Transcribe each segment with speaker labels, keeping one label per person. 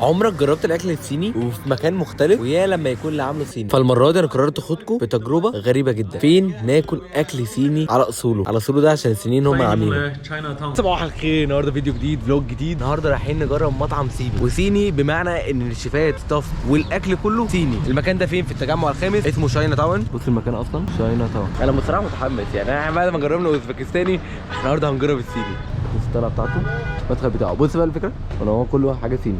Speaker 1: عمرك جربت الاكل الصيني وفي مكان مختلف ويا لما يكون اللي عامله صيني؟ فالمره دي انا قررت اخدكم بتجربه غريبه جدا. فين ناكل اكل صيني على اصوله ده عشان الصينيين هم عاملينه. صباح الخير، النهارده فيديو جديد، فلوج جديد. النهارده رايحين نجرب مطعم صيني، وصيني بمعنى ان الشيفات ستاف والاكل كله صيني. المكان ده فين؟ في التجمع الخامس، اسمه شاينا تاون. بص المكان اصلا شاينا تاون. انا بصراحه متحمس، يعني احنا بعد ما جربنا اوزبكستاني النهارده هنجرب الصيني. بص الطلعه بتاعته، المدخل بتاعه. بص بقى الفكره، ولا هو كله حاجه صيني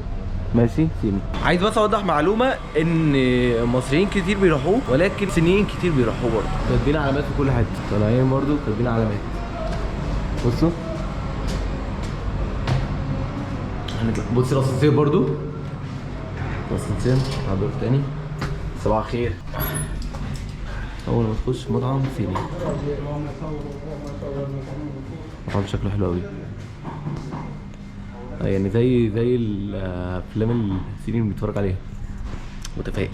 Speaker 1: ماشي صيني. عايز بس اوضح معلومه ان مصريين كتير بيروحوه ولكن صينيين كتير بيروحوه برضه. كاتبين علامات في كل حته، طالعين برضه كاتبين علامات. بصوا بص الاسانسير برضه، الاسانسير على دور تاني. صباح الخير. اول ما تخش مطعم صيني، مطعم شكله حلو قوي، يعني زي الافلام الصيني اللي بنتفرج عليها. متفائل.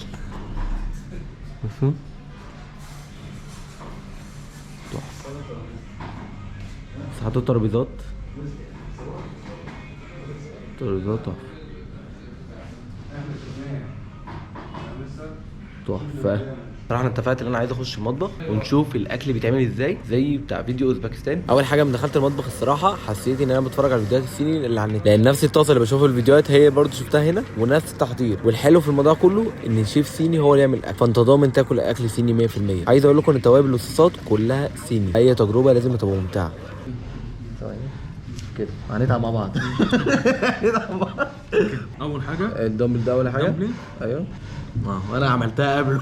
Speaker 1: بصوا تحفه. بس حطوا ترابيزات تحفه. صراحه انا اتفقت ان انا عايز اخش المطبخ ونشوف الاكل بيتعمل ازاي زي بتاع فيديو اوزبكستان. اول حاجه من دخلت المطبخ الصراحه حسيت ان انا بتفرج على الفيديوهات الصيني اللي على النت، لان نفس الطاسه اللي بشوفها في الفيديوهات هي برضو شفتها هنا، ونفس التحضير. والحلو في الموضوع كله ان الشيف صيني هو اللي يعمل اكل، فانت ضامن تاكل اكل صيني 100%. عايز اقول لكم ان التوابل والصوصات كلها صيني. اي تجربه لازم تبقى ممتعه. كده هنتعب مع بعض.
Speaker 2: اول حاجه
Speaker 1: الدمبل ده اول حاجه.
Speaker 2: دمبلينج.
Speaker 1: ايوه وانا عملتها قبله.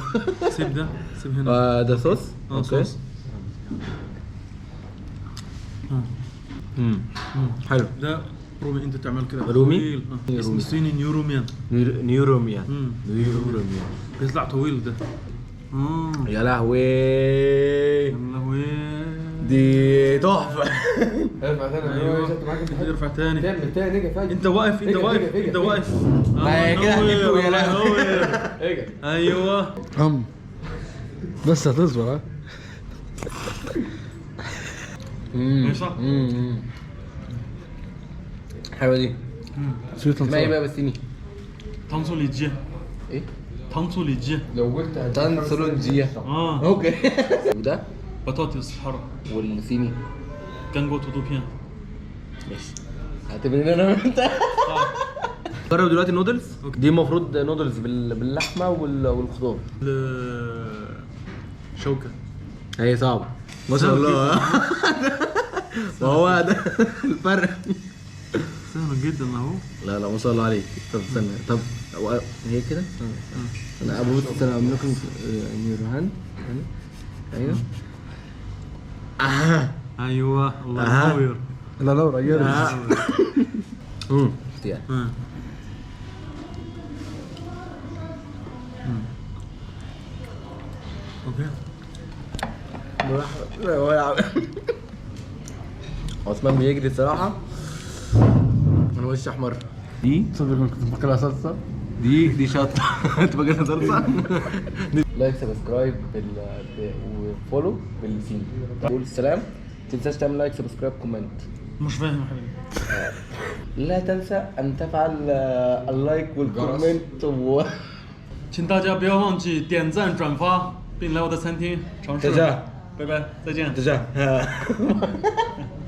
Speaker 2: سيب هنا.
Speaker 1: ده صوص.
Speaker 2: صوص.
Speaker 1: حلو.
Speaker 2: ده رومي، انت تعمل كده
Speaker 1: رومي؟
Speaker 2: طويل. اسمه الصيني نيوروميان.
Speaker 1: نيوروميان.
Speaker 2: بيطلع طويل ده.
Speaker 1: يا لهوي،
Speaker 2: يا لهوي،
Speaker 1: دي تحفه.
Speaker 2: ارفع تاني. ايوه ارفع تاني.
Speaker 1: تعمل تاني فجأة.
Speaker 2: انت واقف
Speaker 1: ما هي كده هتجيبه. يا لهوي.
Speaker 2: ايوه
Speaker 3: بس هتصبر.
Speaker 2: صح.
Speaker 1: حلوه دي. ما ايه بقى بالصيني؟
Speaker 2: تانسوليجي.
Speaker 1: ايه؟
Speaker 2: تانسوليجي.
Speaker 3: لو قلت
Speaker 1: تانسولونجيا. اوكي. وده
Speaker 2: بطاطس حاره.
Speaker 1: والصيني
Speaker 2: كانجو تودوبيان.
Speaker 1: ماشي، اعتبرني انا وانت. جرب دلوقتي النودلز. دي المفروض نودلز باللحمه والخضار.
Speaker 2: شوكه.
Speaker 1: هي صعبه ما شاء الله. ما هو ده الفرق.
Speaker 2: سهل جدا اهو.
Speaker 1: لا ما شاء الله عليك. طب استنى، طب هي كده. انا ابص، انا اعمل لكم نيورهان. ايوه
Speaker 2: ايوه الله ينور.
Speaker 3: لا رجال.
Speaker 2: اوكي.
Speaker 1: عثمان بيجري الصراحه، انا وشي احمر. دي
Speaker 3: صدق كنت باكلها صلصه.
Speaker 1: دي شطه. انت باكلها صلصه. لايك سبسكرايب وفولو بالسين. قول السلام. ما تنساش تعمل لايك سبسكرايب كومنت.
Speaker 2: مش فاهم يا حبيبي.
Speaker 1: لا تنسى ان تفعل اللايك والكومنت
Speaker 2: 请大家不要忘记点赞、转发，并来我的餐厅尝试。拜拜，再见。